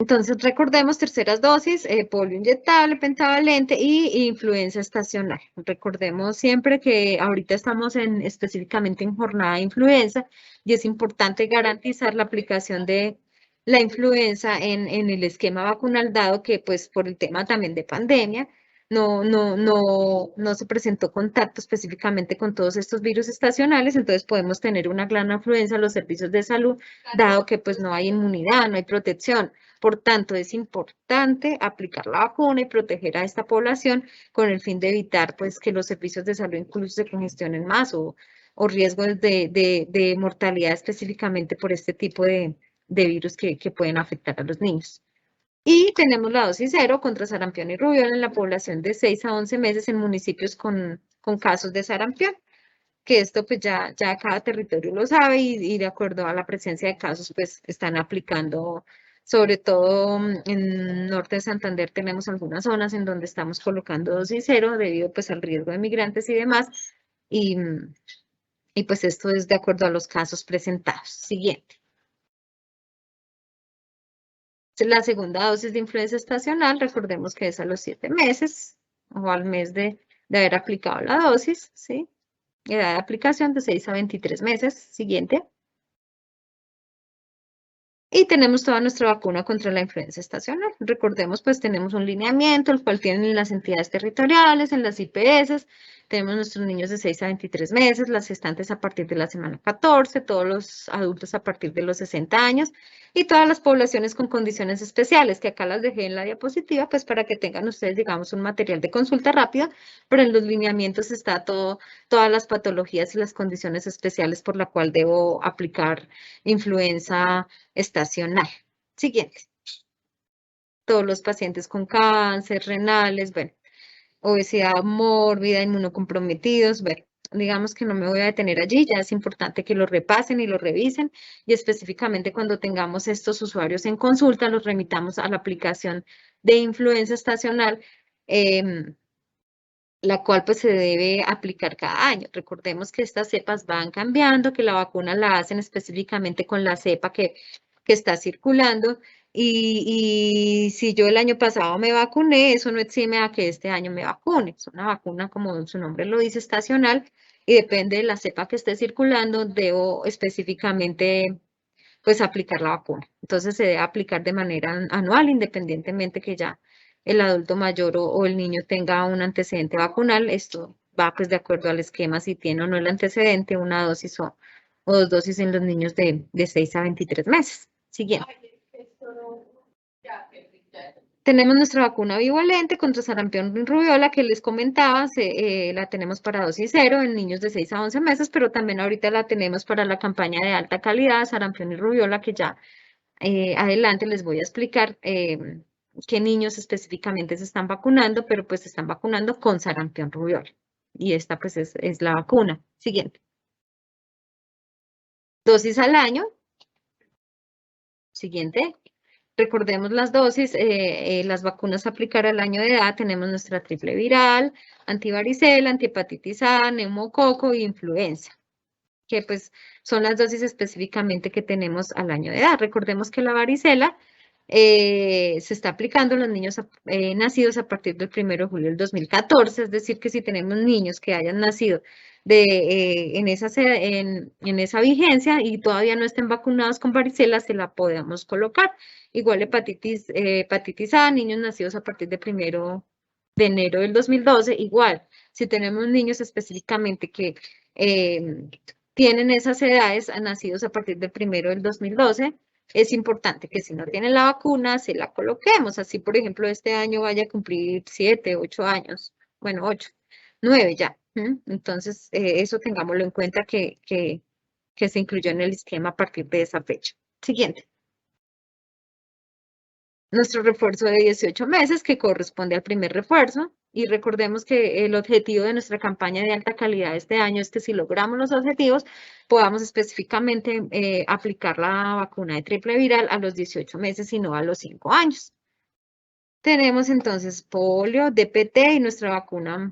Entonces, recordemos terceras dosis, polio inyectable, pentavalente y influenza estacional. Recordemos siempre que ahorita estamos específicamente en jornada de influenza y es importante garantizar la aplicación de la influenza en el esquema vacunal, dado que pues por el tema también de pandemia, no se presentó contacto específicamente con todos estos virus estacionales, entonces podemos tener una gran afluencia a los servicios de salud, dado que pues no hay inmunidad, no hay protección. Por tanto, es importante aplicar la vacuna y proteger a esta población con el fin de evitar pues, que los servicios de salud incluso se congestionen más o riesgos de mortalidad específicamente por este tipo de virus que pueden afectar a los niños. Y tenemos la dosis cero contra sarampión y rubiola en la población de 6 a 11 meses en municipios con casos de sarampión, que esto pues ya cada territorio lo sabe y de acuerdo a la presencia de casos pues están aplicando, sobre todo en norte de Santander tenemos algunas zonas en donde estamos colocando dosis cero debido pues al riesgo de migrantes y demás y, y pues esto es de acuerdo a los casos presentados. Siguiente. La segunda dosis de influenza estacional, recordemos que es a los 7 meses o al mes de haber aplicado la dosis, ¿sí? Edad de aplicación de 6 a 23 meses. Siguiente. Y tenemos toda nuestra vacuna contra la influenza estacional. Recordemos, pues tenemos un lineamiento, el cual tienen las entidades territoriales, en las IPS, tenemos nuestros niños de 6 a 23 meses, las gestantes a partir de la semana 14, todos los adultos a partir de los 60 años y todas las poblaciones con condiciones especiales, que acá las dejé en la diapositiva, pues para que tengan ustedes, digamos, un material de consulta rápida, pero en los lineamientos está todas las patologías y las condiciones especiales por la cual debo aplicar influenza estacional. Siguiente. Todos los pacientes con cáncer, renales, bueno, obesidad mórbida, inmunocomprometidos, bueno, digamos que no me voy a detener allí, ya es importante que lo repasen y lo revisen y específicamente cuando tengamos estos usuarios en consulta, los remitamos a la aplicación de influenza estacional, la cual pues se debe aplicar cada año. Recordemos que estas cepas van cambiando, que la vacuna la hacen específicamente con la cepa que está circulando y si yo el año pasado me vacuné, eso no exime a que este año me vacune. Es una vacuna, como su nombre lo dice, estacional y depende de la cepa que esté circulando, debo específicamente pues aplicar la vacuna. Entonces se debe aplicar de manera anual, independientemente que ya el adulto mayor o el niño tenga un antecedente vacunal. Esto va pues de acuerdo al esquema si tiene o no el antecedente, una dosis o o 2 dosis en los niños de 6 a 23 meses. Siguiente. Tenemos nuestra vacuna bivalente contra sarampión y rubiola que les comentaba, la tenemos para dosis 0 en niños de 6 a 11 meses, pero también ahorita la tenemos para la campaña de alta calidad, sarampión y rubiola, que ya adelante les voy a explicar qué niños específicamente se están vacunando, pero pues se están vacunando con sarampión rubiola. Y esta pues es la vacuna. Siguiente. Dosis al año. Siguiente. Recordemos las dosis, las vacunas a aplicar al año de edad. Tenemos nuestra triple viral, antivaricela, antihepatitis A, neumococo e influenza, que pues son las dosis específicamente que tenemos al año de edad. Recordemos que la varicela se está aplicando en los niños nacidos a partir del 1 de julio del 2014, es decir, que si tenemos niños que hayan nacido en esa vigencia y todavía no estén vacunados con varicela, se la podemos colocar. Igual hepatitis A, niños nacidos a partir del 1 de enero del 2012, igual, si tenemos niños específicamente que tienen esas edades nacidos a partir del 1 del 2012, es importante que si no tienen la vacuna, se la coloquemos. Así, por ejemplo, este año vaya a cumplir 7, 8 años. Bueno, 8, 9 ya. Entonces, eso tengámoslo en cuenta que se incluyó en el esquema a partir de esa fecha. Siguiente. Nuestro refuerzo de 18 meses, que corresponde al primer refuerzo. Y recordemos que el objetivo de nuestra campaña de alta calidad este año es que si logramos los objetivos, podamos específicamente aplicar la vacuna de triple viral a los 18 meses y no a los 5 años. Tenemos entonces polio, DPT y nuestra vacuna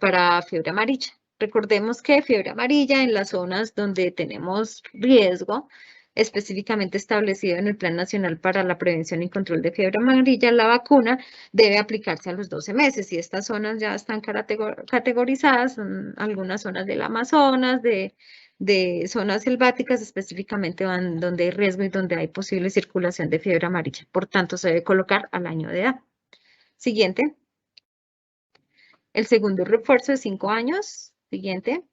para fiebre amarilla. Recordemos que fiebre amarilla en las zonas donde tenemos riesgo, específicamente establecido en el Plan Nacional para la Prevención y Control de Fiebre Amarilla, la vacuna debe aplicarse a los 12 meses y estas zonas ya están categorizadas, son algunas zonas del Amazonas, de zonas selváticas específicamente donde hay riesgo y donde hay posible circulación de fiebre amarilla. Por tanto, se debe colocar al año de edad. Siguiente. El segundo refuerzo de 5 años. Siguiente.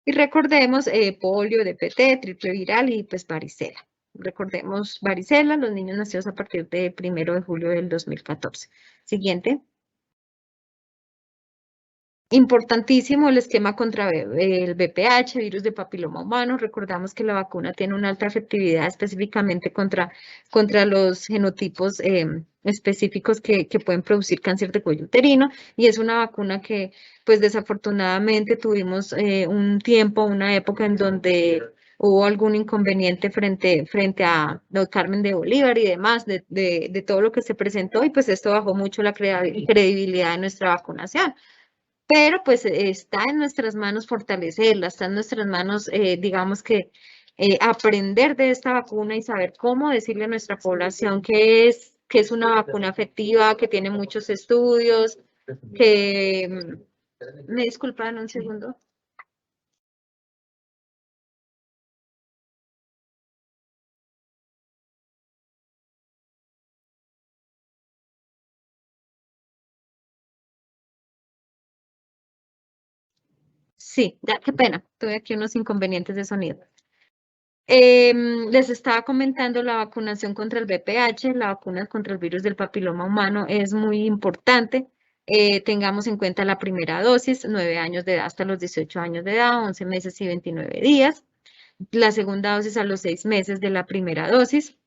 Y recordemos polio, DPT, triple viral y pues varicela. Recordemos varicela, los niños nacidos a partir del 1 de julio del 2014. Siguiente. Importantísimo el esquema contra el VPH, virus de papiloma humano. Recordamos que la vacuna tiene una alta efectividad específicamente contra los genotipos específicos que pueden producir cáncer de cuello uterino y es una vacuna que pues desafortunadamente tuvimos un tiempo, una época en donde hubo algún inconveniente frente a Carmen de Bolívar y demás, de todo lo que se presentó y pues esto bajó mucho la credibilidad de nuestra vacunación. Pero pues está en nuestras manos fortalecerla, está en nuestras manos, digamos que, aprender de esta vacuna y saber cómo decirle a nuestra población que es una vacuna efectiva, que tiene muchos estudios, que... ¿Me disculpan un segundo? Sí, ya, qué pena, tuve aquí unos inconvenientes de sonido. Les estaba comentando la vacunación contra el VPH, la vacuna contra el virus del papiloma humano es muy importante. Tengamos en cuenta la primera dosis, 9 años de edad hasta los 18 años de edad, 11 meses y 29 días. La segunda dosis a los 6 meses de la primera dosis.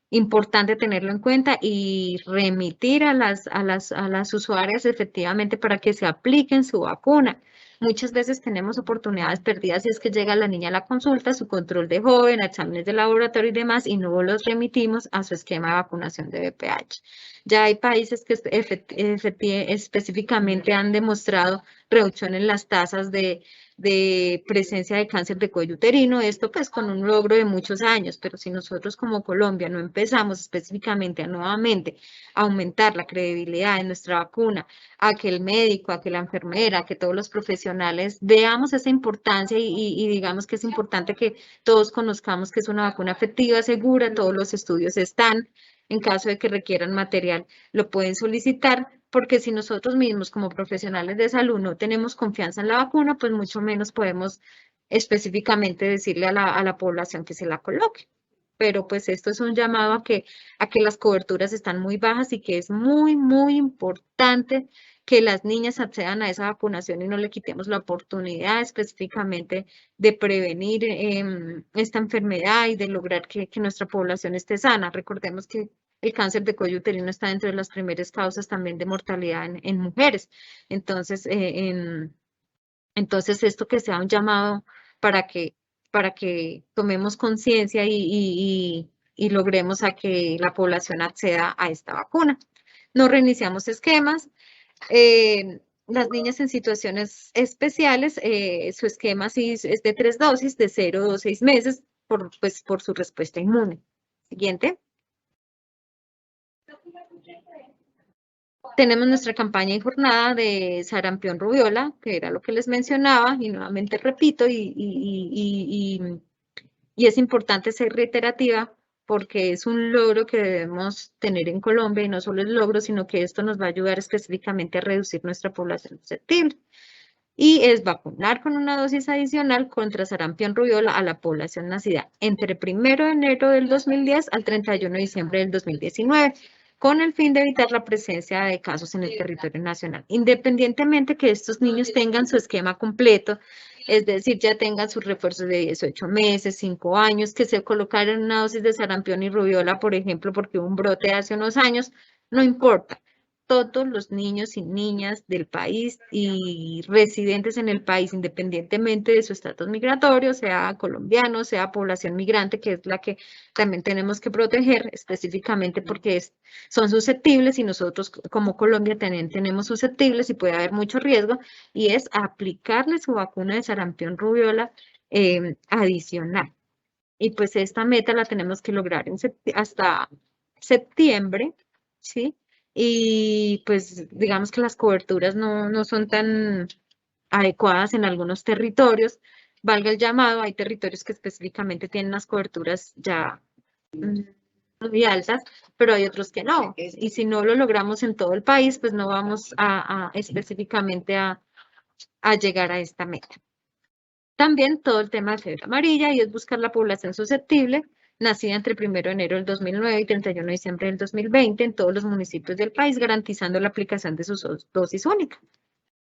Importante tenerlo en cuenta y remitir a las usuarias efectivamente para que se apliquen su vacuna. Muchas veces tenemos oportunidades perdidas si es que llega la niña a la consulta, su control de joven, exámenes de laboratorio y demás, y no los remitimos a su esquema de vacunación de VPH. Ya hay países que específicamente han demostrado reducción en las tasas de presencia de cáncer de cuello uterino, esto pues con un logro de muchos años, pero si nosotros como Colombia no empezamos específicamente a nuevamente aumentar la credibilidad de nuestra vacuna, a que el médico, a que la enfermera, a que todos los profesionales veamos esa importancia y digamos que es importante que todos conozcamos que es una vacuna efectiva, segura, todos los estudios están, en caso de que requieran material, lo pueden solicitar porque si nosotros mismos como profesionales de salud no tenemos confianza en la vacuna, pues mucho menos podemos específicamente decirle a la población que se la coloque. Pero pues esto es un llamado a que las coberturas están muy bajas y que es muy, muy importante que las niñas accedan a esa vacunación y no le quitemos la oportunidad específicamente de prevenir esta enfermedad y de lograr que nuestra población esté sana. Recordemos que el cáncer de cuello uterino está dentro de las primeras causas también de mortalidad en mujeres. Entonces, entonces, esto que sea un llamado para para que tomemos conciencia y logremos a que la población acceda a esta vacuna. No reiniciamos esquemas. Las niñas en situaciones especiales, su esquema sí es de 3 dosis, de 0 a 6 meses, pues, por su respuesta inmune. Siguiente. Tenemos nuestra campaña y jornada de sarampión rubiola, que era lo que les mencionaba, y nuevamente repito, y es importante ser reiterativa porque es un logro que debemos tener en Colombia, y no solo el logro, sino que esto nos va a ayudar específicamente a reducir nuestra población susceptible. Y es vacunar con una dosis adicional contra sarampión rubiola a la población nacida entre 1 de enero del 2010 al 31 de diciembre del 2019, con el fin de evitar la presencia de casos en el territorio nacional, independientemente que estos niños tengan su esquema completo, es decir, ya tengan sus refuerzos de 18 meses, 5 años, que se colocaron una dosis de sarampión y rubiola, por ejemplo, porque hubo un brote hace unos años, no importa. Todos los niños y niñas del país y residentes en el país, independientemente de su estatus migratorio, sea colombiano, sea población migrante, que es la que también tenemos que proteger específicamente porque son susceptibles y nosotros como Colombia también tenemos susceptibles y puede haber mucho riesgo, y es aplicarle su vacuna de sarampión rubiola adicional. Y pues esta meta la tenemos que lograr hasta septiembre, ¿sí? Y pues digamos que las coberturas no son tan adecuadas en algunos territorios. Valga el llamado, hay territorios que específicamente tienen las coberturas ya muy altas, pero hay otros que no. Y si no lo logramos en todo el país, pues no vamos específicamente a llegar a esta meta. También todo el tema de fiebre amarilla, y es buscar la población susceptible nacida entre 1 de enero del 2009 y 31 de diciembre del 2020 en todos los municipios del país, garantizando la aplicación de su dosis única.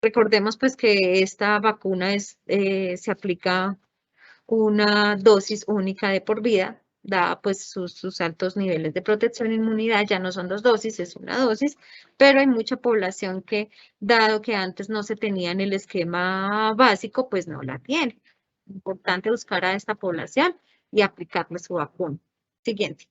Recordemos pues que esta vacuna se aplica una dosis única de por vida, dada pues sus altos niveles de protección e inmunidad. Ya no son 2 dosis, es una dosis, pero hay mucha población que, dado que antes no se tenía en el esquema básico, pues no la tiene. Importante buscar a esta población y aplicarle su vacuna. Siguiente.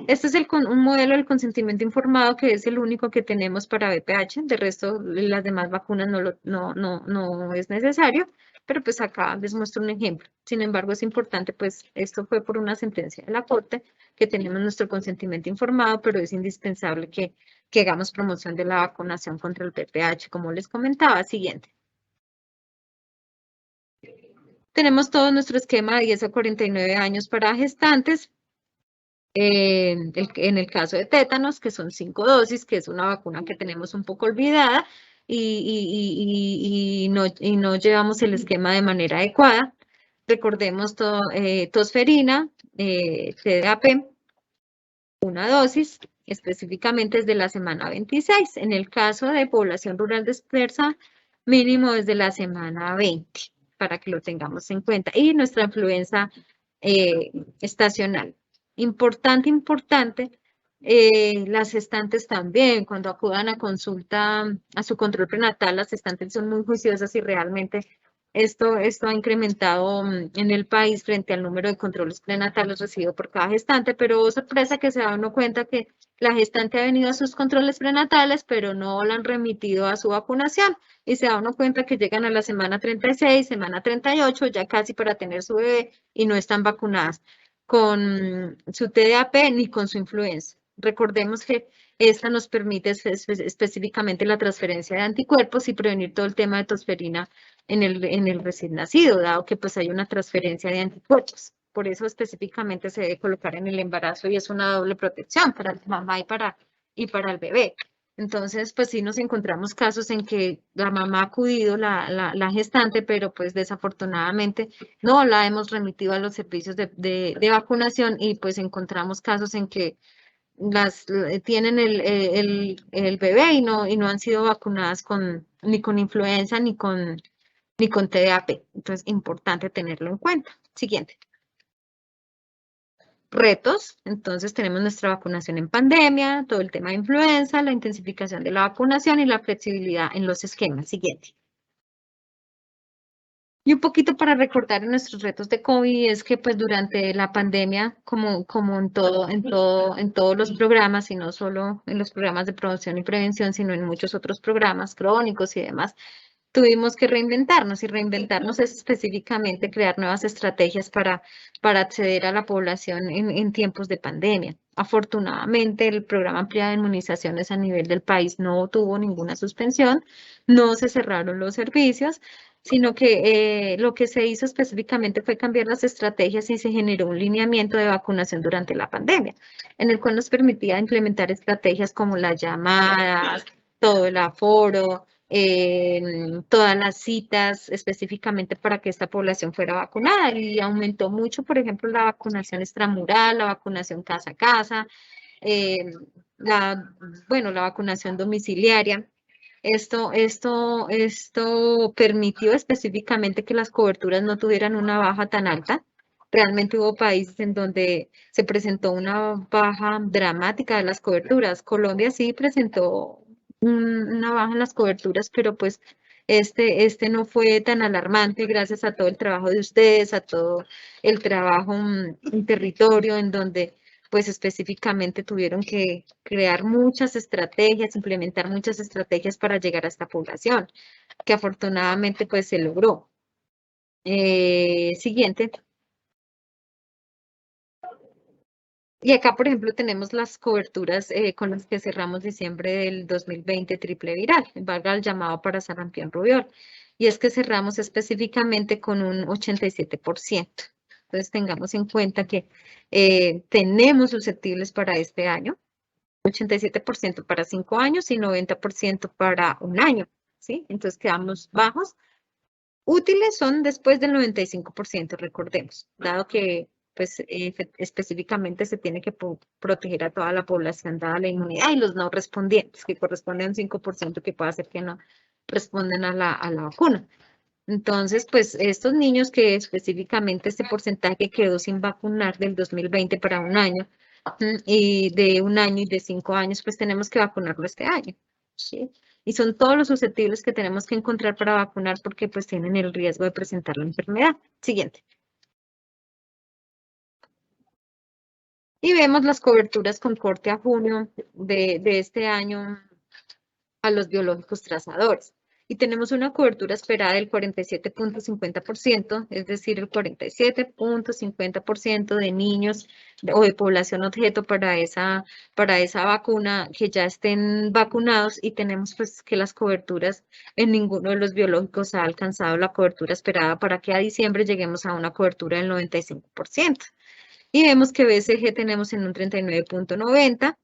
Este es un modelo del consentimiento informado que es el único que tenemos para VPH. De resto, las demás vacunas no es necesario, pero pues acá les muestro un ejemplo. Sin embargo, es importante, pues esto fue por una sentencia de la Corte, que tenemos nuestro consentimiento informado, pero es indispensable que hagamos promoción de la vacunación contra el VPH, como les comentaba. Siguiente. Tenemos todo nuestro esquema de 10 a 49 años para gestantes. En el caso de tétanos, que son 5 dosis, que es una vacuna que tenemos un poco olvidada y no llevamos el esquema de manera adecuada. Recordemos tosferina, TDAP, una dosis, específicamente desde la semana 26. En el caso de población rural dispersa, mínimo desde la semana 20, para que lo tengamos en cuenta. Y nuestra influenza estacional. Importante, las gestantes también, cuando acudan a consulta, a su control prenatal, las gestantes son muy juiciosas y realmente esto ha incrementado en el país frente al número de controles prenatales recibidos por cada gestante, pero sorpresa que se da uno cuenta que la gestante ha venido a sus controles prenatales, pero no la han remitido a su vacunación, y se da uno cuenta que llegan a la semana 36, semana 38, ya casi para tener su bebé, y no están vacunadas con su TDAP ni con su influenza. Recordemos que esta nos permite específicamente la transferencia de anticuerpos y prevenir todo el tema de tosferina en el recién nacido, dado que pues hay una transferencia de anticuerpos. Por eso específicamente se debe colocar en el embarazo y es una doble protección para la mamá y para y para el bebé. Entonces, pues sí nos encontramos casos en que la mamá ha acudido, la gestante, pero pues desafortunadamente no la hemos remitido a los servicios de vacunación y pues encontramos casos en que tienen el bebé y no han sido vacunadas ni con influenza ni con TDAP. Entonces, importante tenerlo en cuenta. Siguiente. Retos, entonces tenemos nuestra vacunación en pandemia, todo el tema de influenza, la intensificación de la vacunación y la flexibilidad en los esquemas. Siguiente. Y un poquito para recordar nuestros retos de COVID es que pues durante la pandemia, como en todos los programas, y no solo en los programas de promoción y prevención, sino en muchos otros programas crónicos y demás, tuvimos que reinventarnos y reinventarnos es específicamente crear nuevas estrategias para acceder a la población en tiempos de pandemia. Afortunadamente, el programa ampliado de inmunizaciones a nivel del país no tuvo ninguna suspensión, no se cerraron los servicios, sino que lo que se hizo específicamente fue cambiar las estrategias y se generó un lineamiento de vacunación durante la pandemia, en el cual nos permitía implementar estrategias como las llamadas, todo el aforo, todas las citas específicamente para que esta población fuera vacunada y aumentó mucho, por ejemplo, la vacunación extramural, la vacunación casa a casa, eh, la, bueno, la vacunación domiciliaria. Esto permitió específicamente que las coberturas no tuvieran una baja tan alta. Realmente hubo países en donde se presentó una baja dramática de las coberturas. Colombia sí presentó una baja en las coberturas, pero pues este no fue tan alarmante gracias a todo el trabajo de ustedes, a todo el trabajo en territorio en donde pues específicamente tuvieron que crear muchas estrategias, implementar muchas estrategias para llegar a esta población, que afortunadamente pues se logró. Siguiente. Y acá, por ejemplo, tenemos las coberturas con las que cerramos diciembre del 2020 triple viral, valga el llamado para sarampión rubiola. Y es que cerramos específicamente con un 87%. Entonces, tengamos en cuenta que tenemos susceptibles para este año, 87% para 5 años y 90% para un año, ¿sí? Entonces, quedamos bajos. Útiles son después del 95%, recordemos, dado que pues específicamente se tiene que proteger a toda la población dada la inmunidad y los no respondientes, que corresponden a un 5% que puede hacer que no responden a la vacuna. Entonces, pues estos niños que específicamente este porcentaje quedó sin vacunar del 2020 para un año, y de un año y de 5 años, pues tenemos que vacunarlo este año, ¿sí? Y son todos los susceptibles que tenemos que encontrar para vacunar porque pues tienen el riesgo de presentar la enfermedad. Siguiente. Y vemos las coberturas con corte a junio de este año a los biológicos trazadores. Y tenemos una cobertura esperada del 47.50%, es decir, el 47.50% de niños o de población objeto para esa vacuna que ya estén vacunados y tenemos pues que las coberturas en ninguno de los biológicos ha alcanzado la cobertura esperada para que a diciembre lleguemos a una cobertura del 95%. Y vemos que BCG tenemos en un 39.90%,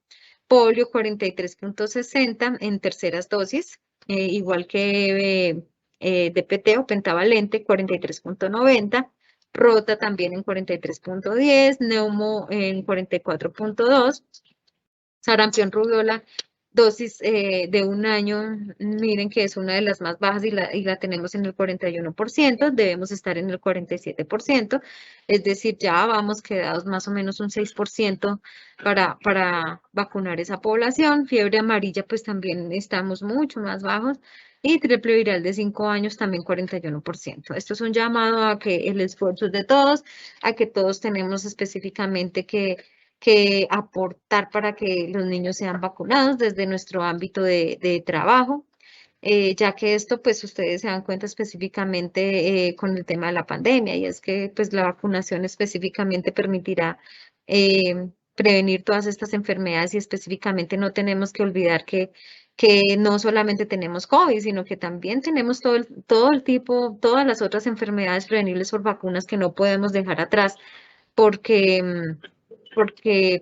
polio 43.60 en terceras dosis, igual que DPT o pentavalente 43.90, rota también en 43.10, neumo en 44.2, sarampión rubiola dosis de un año, miren que es una de las más bajas y la tenemos en el 41%, debemos estar en el 47%, es decir, ya vamos quedados más o menos un 6% para vacunar esa población. Fiebre amarilla, pues también estamos mucho más bajos. Y triple viral de 5 años también 41%. Esto es un llamado a que el esfuerzo es de todos, a que todos tenemos específicamente que aportar para que los niños sean vacunados desde nuestro ámbito de trabajo, ya que esto, pues ustedes se dan cuenta específicamente con el tema de la pandemia, y es que pues la vacunación específicamente permitirá prevenir todas estas enfermedades y específicamente no tenemos que olvidar que no solamente tenemos COVID, sino que también tenemos todo el tipo, todas las otras enfermedades prevenibles por vacunas que no podemos dejar atrás porque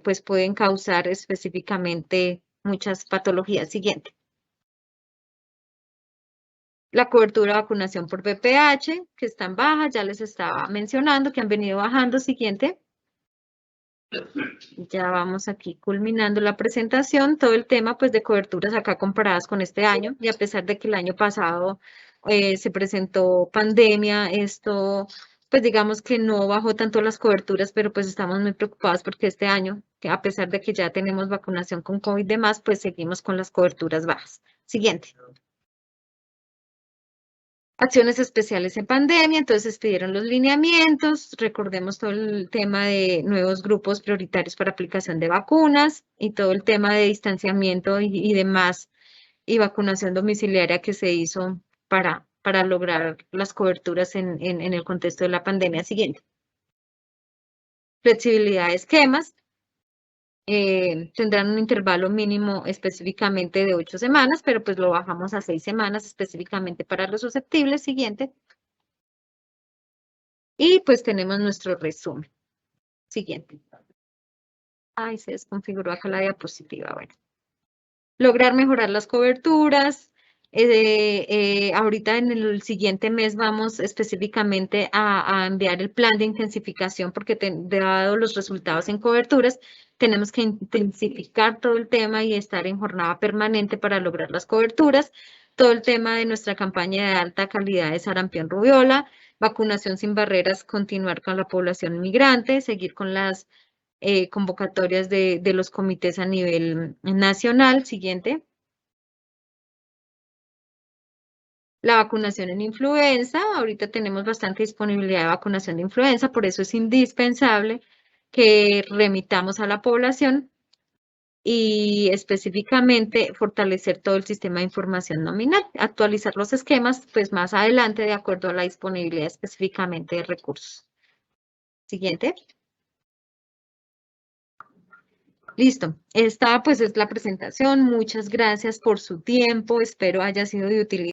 pues pueden causar específicamente muchas patologías. Siguiente. La cobertura de vacunación por VPH, que está en baja, ya les estaba mencionando que han venido bajando. Siguiente. Ya vamos aquí culminando la presentación, todo el tema pues de coberturas acá comparadas con este año, y a pesar de que el año pasado se presentó pandemia, esto pues digamos que no bajó tanto las coberturas, pero pues estamos muy preocupados porque este año, que a pesar de que ya tenemos vacunación con COVID y demás, pues seguimos con las coberturas bajas. Siguiente. Acciones especiales en pandemia, entonces pidieron los lineamientos, recordemos todo el tema de nuevos grupos prioritarios para aplicación de vacunas y todo el tema de distanciamiento y demás, y vacunación domiciliaria que se hizo para lograr las coberturas en el contexto de la pandemia. Siguiente. Flexibilidad de esquemas. Tendrán un intervalo mínimo específicamente de 8 semanas, pero pues lo bajamos a 6 semanas específicamente para los susceptibles. Siguiente. Y pues tenemos nuestro resumen. Siguiente. Ay, se desconfiguró acá la diapositiva. Bueno. Lograr mejorar las coberturas. Ahorita en el siguiente mes vamos específicamente a enviar el plan de intensificación porque dado los resultados en coberturas, tenemos que intensificar todo el tema y estar en jornada permanente para lograr las coberturas. Todo el tema de nuestra campaña de alta calidad de sarampión rubiola, vacunación sin barreras, continuar con la población migrante, seguir con las convocatorias de los comités a nivel nacional. Siguiente. La vacunación en influenza. Ahorita tenemos bastante disponibilidad de vacunación de influenza, por eso es indispensable que remitamos a la población y específicamente fortalecer todo el sistema de información nominal, actualizar los esquemas, pues más adelante de acuerdo a la disponibilidad específicamente de recursos. Siguiente. Listo, esta pues es la presentación. Muchas gracias por su tiempo, espero haya sido de utilidad.